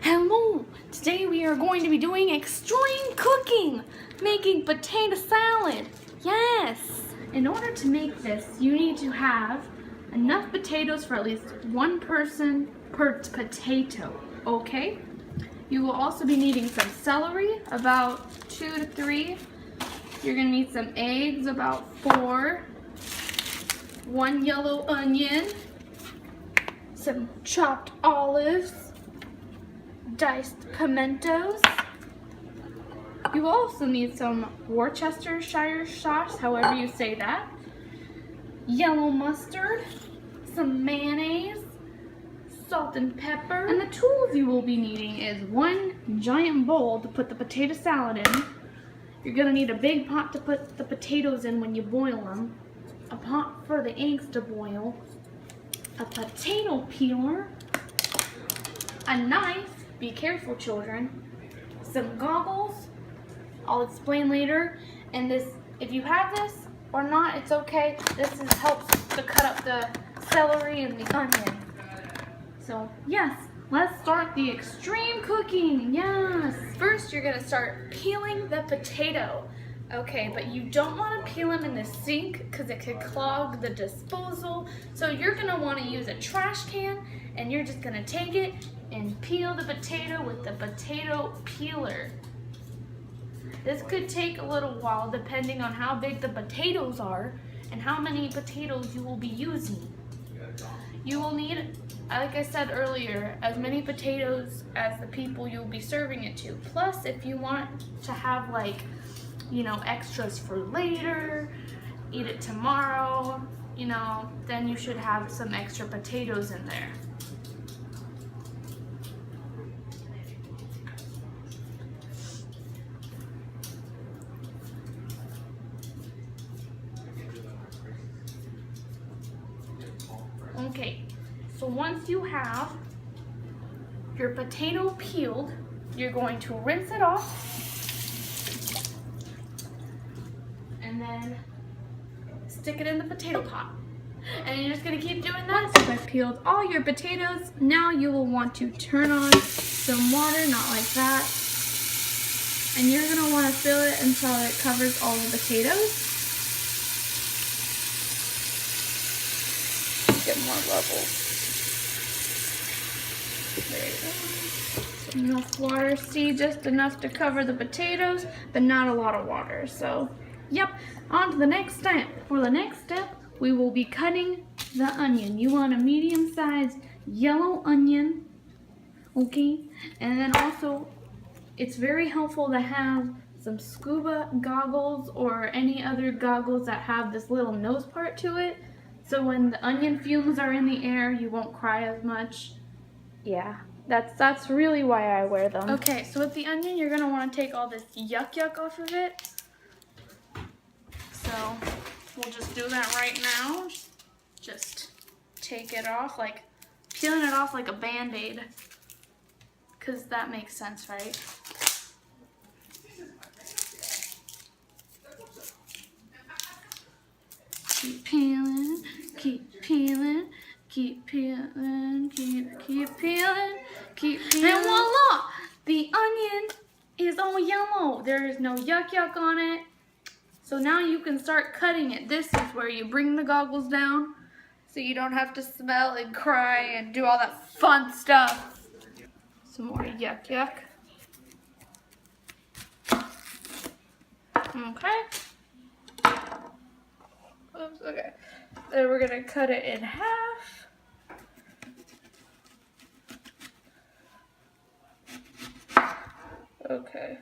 Hello! Today we are going to be doing extreme cooking, making potato salad. Yes! In order to make this, you need to have enough potatoes for at least one person per potato, okay? You will also be needing some celery, about 2 to 3. You're going to need some eggs, about 4. 1 yellow onion, some chopped olives, diced pimentos. You also need some Worcestershire sauce, however you say that, yellow mustard, some mayonnaise, salt and pepper. And the tools you will be needing is 1 giant bowl to put the potato salad in. You're going to need a big pot to put the potatoes in when you boil them, a pot for the eggs to boil, a potato peeler, a knife, be careful children, some goggles, I'll explain later, and this, if you have this or not, it's okay, helps to cut up the celery and the onion. So yes, let's start the extreme cooking, yes! First you're going to start peeling the potato. Okay, but you don't want to peel them in the sink because it could clog the disposal. So you're going to want to use a trash can, and you're just going to take it and peel the potato with the potato peeler. This could take a little while depending on how big the potatoes are and how many potatoes you will be using. You will need, like I said earlier, as many potatoes as the people you'll be serving it to. Plus, if you want to have extras for later, eat it tomorrow, then you should have some extra potatoes in there. Okay, so once you have your potato peeled, you're going to rinse it off and then stick it in the potato pot. And you're just going to keep doing that. So I've peeled all your potatoes. Now you will want to turn on some water, not like that. And you're going to want to fill it until it covers all the potatoes. Get more levels. There you go. Enough water. See, just enough to cover the potatoes, but not a lot of water. So, yep. On to the next step. For the next step, we will be cutting the onion. You want a medium-sized yellow onion, okay? And then also, it's very helpful to have some scuba goggles or any other goggles that have this little nose part to it. So when the onion fumes are in the air, you won't cry as much. Yeah, that's really why I wear them. Okay, so with the onion, you're gonna want to take all this yuck off of it. So we'll just do that right now. Just take it off, like peeling it off like a Band-Aid, because that makes sense, right? Keep peeling, keep peeling, keep peeling, keep peeling, keep peeling. And voila! The onion is all yellow. There is no yuck on it. So now you can start cutting it. This is where you bring the goggles down so you don't have to smell and cry and do all that fun stuff. Some more yuck. Okay. Oops, okay. Then we're gonna cut it in half. Okay.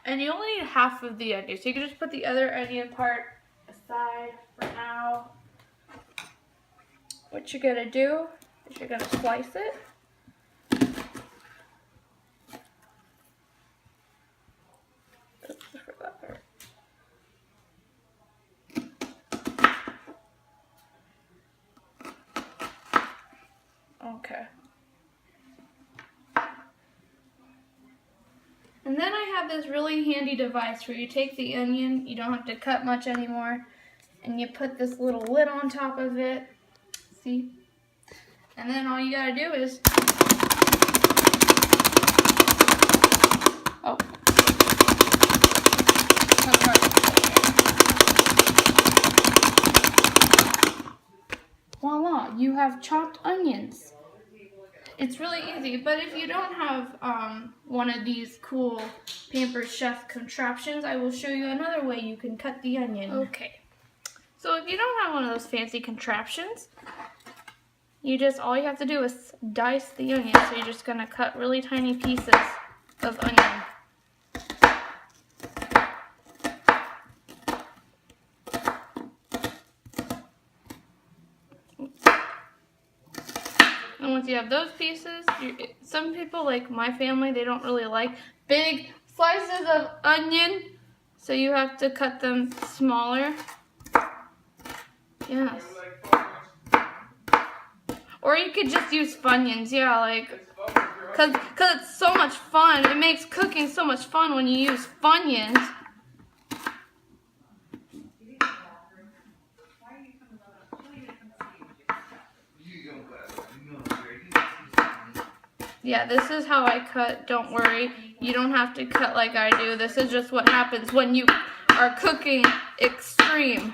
And you only need half of the onion, so you can just put the other onion part aside for now. What you're gonna do is you're gonna slice it. Oops, I forgot that part. Okay. And then I have this really handy device where you take the onion, you don't have to cut much anymore, and you put this little lid on top of it. See? And then all you gotta do is Oh. Voila, you have chopped onions. It's really easy, but if you don't have one of these cool Pampers Chef contraptions, I will show you another way you can cut the onion. Okay, so if you don't have one of those fancy contraptions, all you have to do is dice the onion. So you're just gonna cut really tiny pieces of onion. And once you have those pieces, some people, like my family, they don't really like big slices of onion, so you have to cut them smaller. Yes. Or you could just use Funyuns, yeah, like, cause it's so much fun. It makes cooking so much fun when you use Funyuns. Yeah, this is how I cut, don't worry. You don't have to cut like I do. This is just what happens when you are cooking extreme.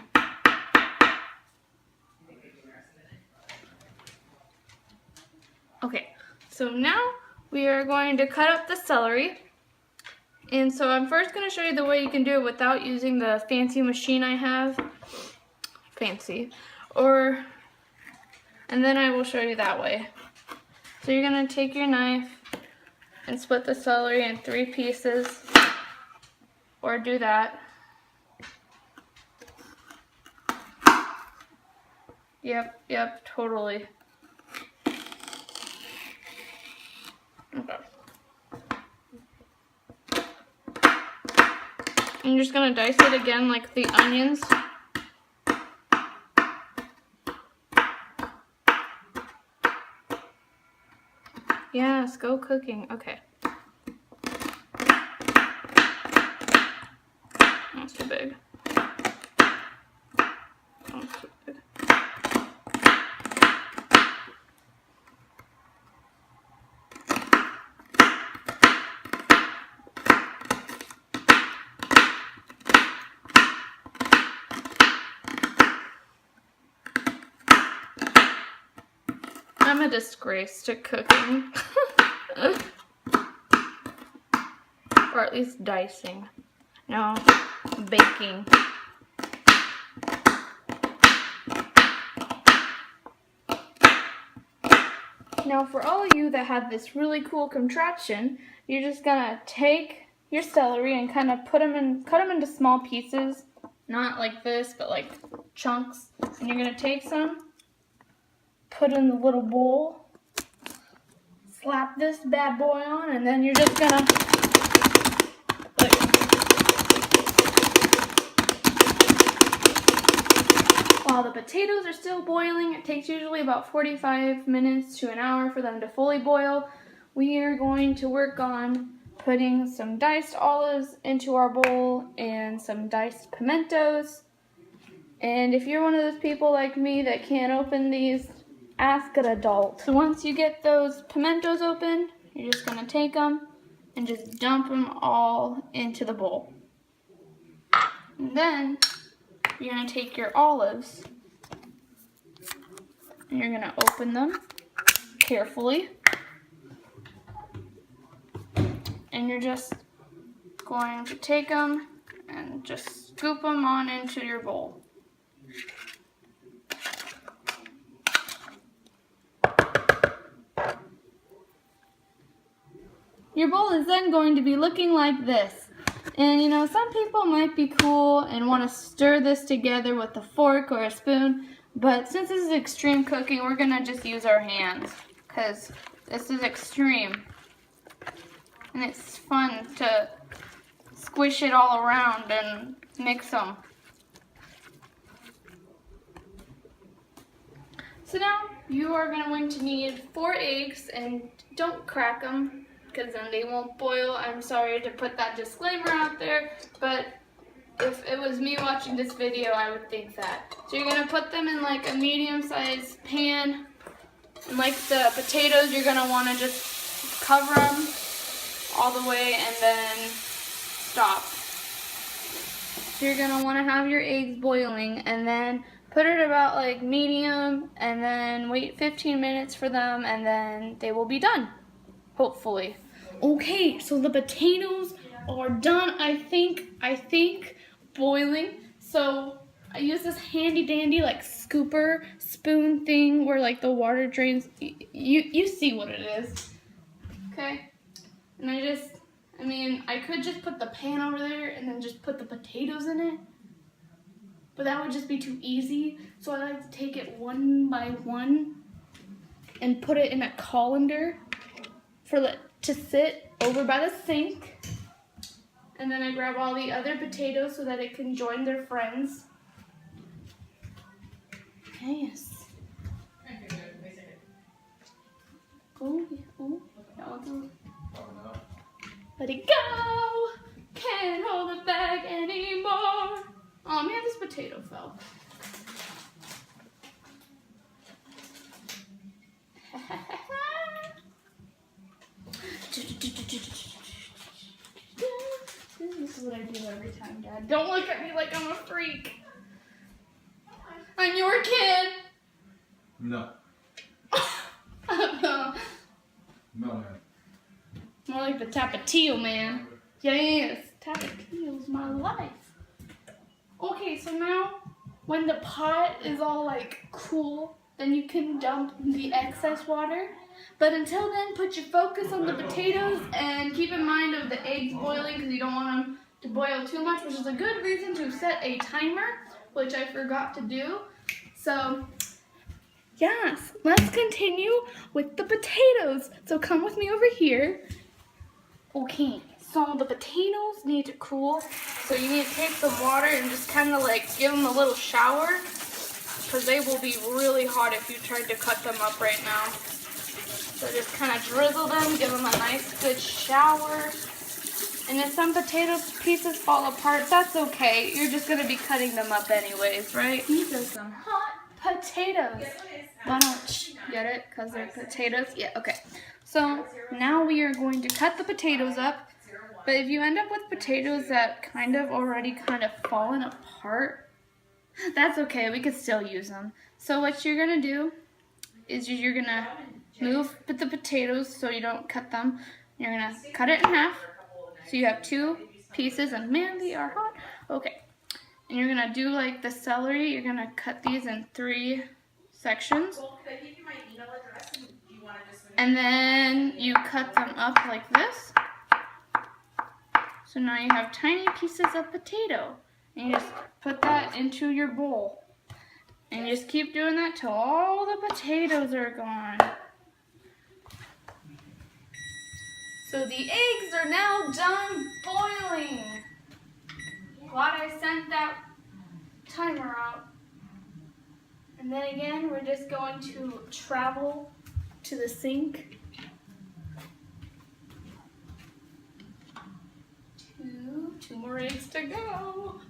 Okay, so now we are going to cut up the celery. And so I'm first going to show you the way you can do it without using the fancy machine I have. Fancy. And then I will show you that way. So you're going to take your knife and split the celery in 3 pieces, or do that. Yep, totally. Okay. And you're just going to dice it again like the onions. Yes, go cooking. Okay. That's too big. That's too big. I'm a disgrace to cooking. Or at least dicing. No, baking. Now for all of you that have this really cool contraption, you're just gonna take your celery and kind of cut them into small pieces. Not like this, but like chunks. And you're gonna take some, put in the little bowl, slap this bad boy on, and then you're just gonna while the potatoes are still boiling, it takes usually about 45 minutes to an hour for them to fully boil. We are going to work on putting some diced olives into our bowl and some diced pimentos. And if you're one of those people like me that can't open these, ask an adult. So once you get those pimentos open, you're just going to take them and just dump them all into the bowl. And then you're going to take your olives and you're going to open them carefully. And you're just going to take them and just scoop them on into your bowl. Your bowl is then going to be looking like this. And you know, some people might be cool and want to stir this together with a fork or a spoon, but since this is extreme cooking, we're going to just use our hands because this is extreme. And it's fun to squish it all around and mix them. So now you are going to need 4 eggs, and don't crack them because then they won't boil. I'm sorry to put that disclaimer out there, but if it was me watching this video, I would think that. So you're going to put them in like a medium-sized pan, and like the potatoes, you're going to want to just cover them all the way and then stop. So you're gonna wanna have your eggs boiling and then put it about like medium and then wait 15 minutes for them and then they will be done, hopefully. Okay, so the potatoes are done, I think, boiling. So I use this handy dandy like scooper spoon thing where like the water drains. You see what it is, okay? And I could just put the pan over there and then just put the potatoes in it, but that would just be too easy. So I like to take it one by one and put it in a colander to sit over by the sink. And then I grab all the other potatoes so that it can join their friends. Yes. Oh, that one's on. Let it go! Can't hold it back anymore. Oh man, this potato fell. This is what I do every time, Dad. Don't look at me like I'm a freak. I'm your kid. No. No. No, man. More like the Tapatio man. Yes, Tapatio's my life. Okay, so now when the pot is all like cool, then you can dump the excess water. But until then, put your focus on the potatoes and keep in mind of the eggs boiling because you don't want them to boil too much, which is a good reason to set a timer, which I forgot to do. So, yes, let's continue with the potatoes. So come with me over here. Okay, so the potatoes need to cool. So you need to take some water and just kind of like give them a little shower because they will be really hot if you try to cut them up right now. So just kind of drizzle them, give them a nice good shower. And if some potato pieces fall apart, that's okay. You're just going to be cutting them up anyways, right? These are some hot potatoes. Why don't you get it? Because they're potatoes? Yeah, okay. So now we are going to cut the potatoes up. But if you end up with potatoes that kind of fallen apart, that's okay. We could still use them. So what you're going to do is you're going to move the potatoes so you don't cut them. You're going to cut it in half. So you have two pieces, and man, they are hot. Okay. And you're going to do like the celery. You're going to cut these in 3 sections. And then you cut them up like this. So now you have tiny pieces of potato. And you just put that into your bowl. And you just keep doing that till all the potatoes are gone. So the eggs are now done boiling. Glad I sent that timer out. And then again, we're just going to travel to the sink. 2 more eggs to go.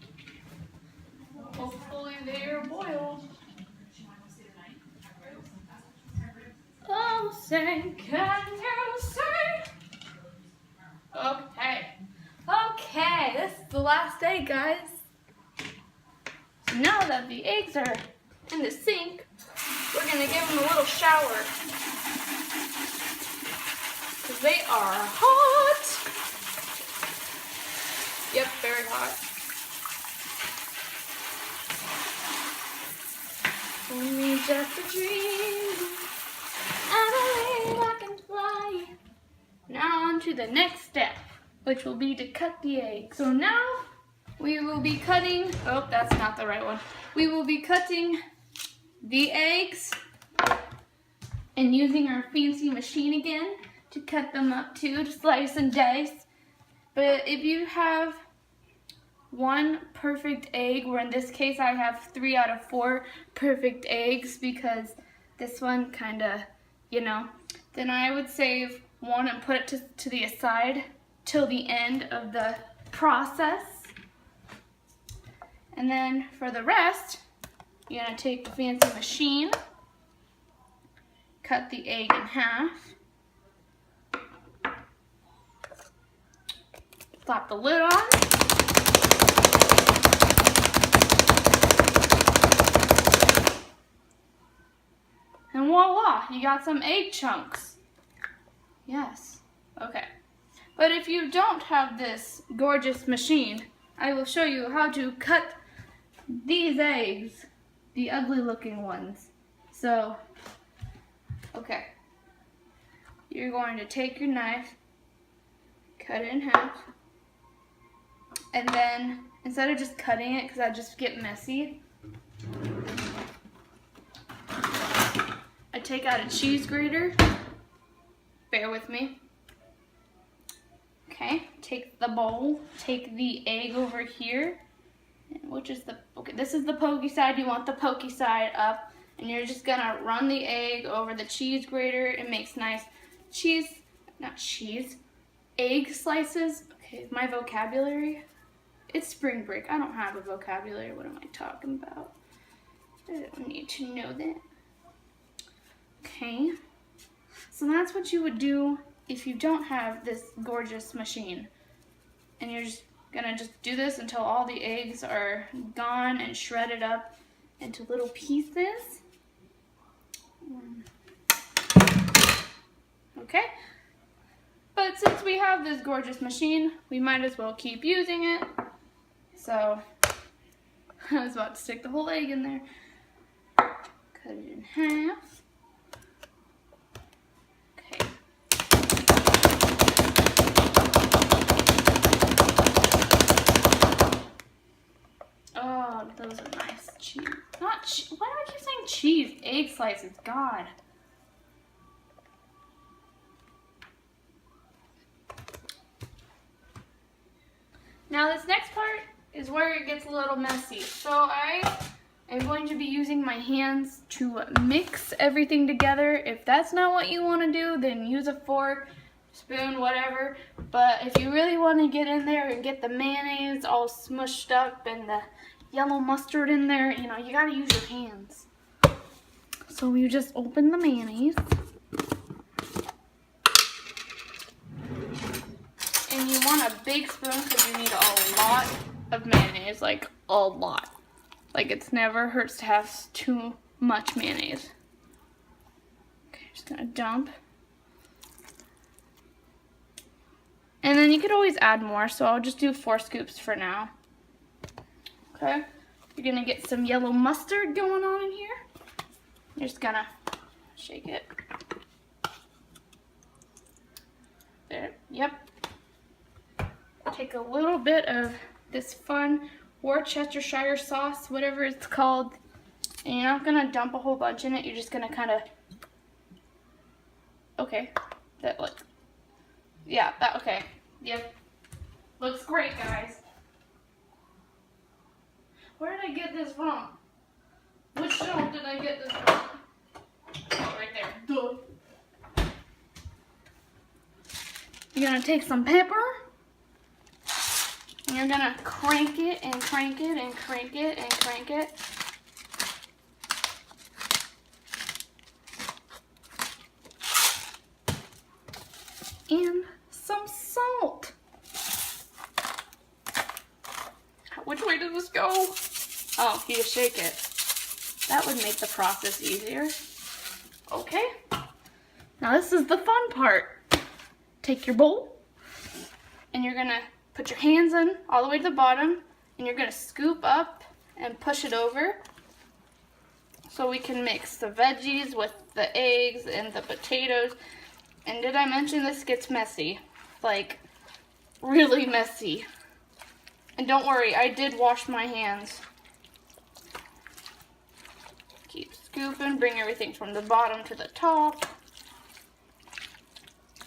Hopefully they are boiled. Oh, say, can you say? Okay, this is the last egg, guys. So now that the eggs are in the sink, we're gonna give them a little shower. Because they are hot. Yep, very hot. Only just a dream. I believe I can fly. Now on to the next step, which will be to cut the egg. So now we will be cutting, oh, that's not the right one. We will be cutting the eggs and using our fancy machine again to cut them up too, to slice and dice. But if you have 1 perfect egg, or in this case I have 3 out of 4 perfect eggs because this one kind of, then I would save 1 and put it to the aside till the end of the process. And then for the rest, you're going to take the fancy machine, cut the egg in half, Slap the lid on. And voila, you got some egg chunks. Yes, okay. But if you don't have this gorgeous machine, I will show you how to cut these eggs, the ugly looking ones. So, okay. You're going to take your knife, cut it in half, and then instead of just cutting it, because that just get messy, I take out a cheese grater. Bear with me. Okay, take the bowl, take the egg over here, which is the, okay, this is the pokey side. You want the pokey side up, and you're just gonna run the egg over the cheese grater. It makes nice egg slices. Okay, my vocabulary, it's spring break. I don't have a vocabulary. What am I talking about? I don't need to know that. Okay, so that's what you would do if you don't have this gorgeous machine. And you're just gonna do this until all the eggs are gone and shredded up into little pieces. Okay, but since we have this gorgeous machine, we might as well keep using it. So I was about to stick the whole egg in there. Cut it in half. Oh, those are nice. Cheese. Not cheese. Why do I keep saying cheese? Egg slices. God. Now this next part is where it gets a little messy. So I am going to be using my hands to mix everything together. If that's not what you want to do, then use a fork, spoon, whatever. But if you really want to get in there and get the mayonnaise all smushed up and the yellow mustard in there, you know, you gotta use your hands. So you just open the mayonnaise. And you want a big spoon because you need a lot of mayonnaise, like a lot. Like it never hurts to have too much mayonnaise. Okay, just gonna dump. And then you could always add more, so I'll just do 4 scoops for now. Okay, you're gonna get some yellow mustard going on in here. You're just gonna shake it. There, yep. Take a little bit of this fun Worcestershire sauce, whatever it's called. And you're not gonna dump a whole bunch in it, you're just gonna kinda, okay, that looks, yeah, that, okay, yep. Looks great, guys. Where did I get this from? Which shelf did I get this from? Oh, right there. Duh. You're gonna take some pepper. And you're gonna crank it and crank it and crank it and crank it. And some salt. Which way does this go? Oh, you just shake it. That would make the process easier. Okay. Now this is the fun part. Take your bowl and you're gonna put your hands in all the way to the bottom and you're gonna scoop up and push it over so we can mix the veggies with the eggs and the potatoes. And did I mention this gets messy? Like, really messy. And don't worry, I did wash my hands. Keep scooping, bring everything from the bottom to the top.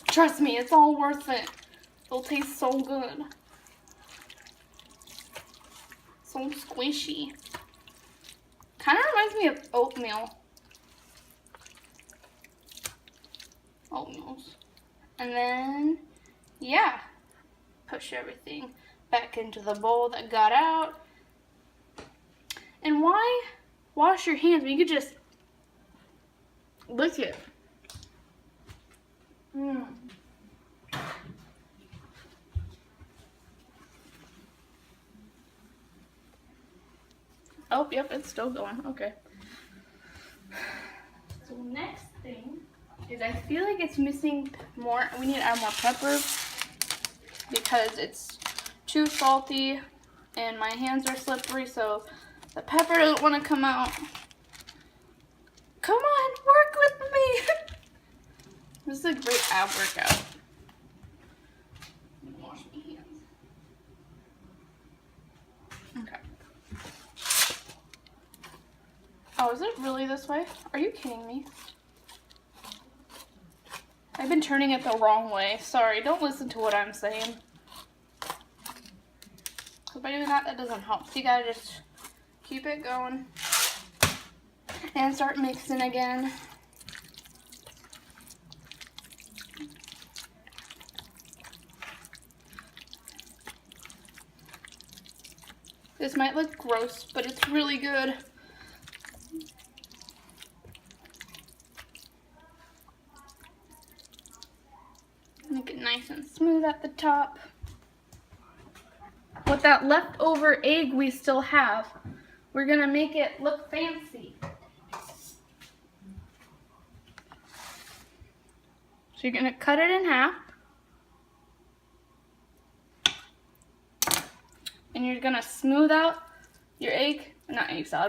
Trust me, it's all worth it. It'll taste so good. So squishy. Kind of reminds me of oatmeal. Oatmeals. And then, yeah, push everything back into the bowl that got out. And why wash your hands when you could just lick it? Oh, yep, it's still going. Okay. So next thing is I feel like it's missing more. We need to add more pepper because it's too salty and my hands are slippery, so the pepper doesn't want to come out. Come on, work with me. This is a great ab workout. Let me wash my hands. Okay. Oh, is it really this way? Are you kidding me? I've been turning it the wrong way. Sorry, don't listen to what I'm saying. Because by doing that, that doesn't help. So you gotta just keep it going and start mixing again. This might look gross, but it's really good. Make it nice and smooth at the top. With that leftover egg we still have, we're gonna make it look fancy. So you're gonna cut it in half. And you're gonna smooth out your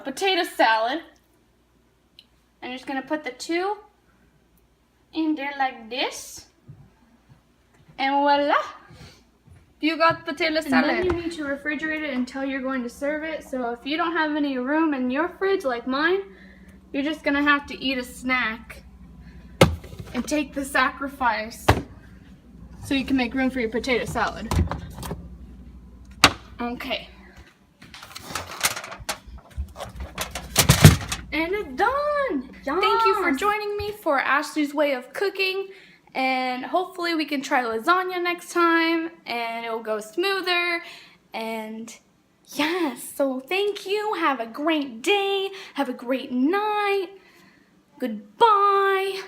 potato salad. And you're just gonna put the two in there like this. And voila! You got potato salad. And then you need to refrigerate it until you're going to serve it. So if you don't have any room in your fridge like mine, you're just gonna have to eat a snack and take the sacrifice so you can make room for your potato salad. Okay. And it's done! Yes. Thank you for joining me for Ashley's Way of Cooking. And hopefully we can try lasagna next time and it will go smoother. And yes, so thank you. Have a great day. Have a great night. Goodbye.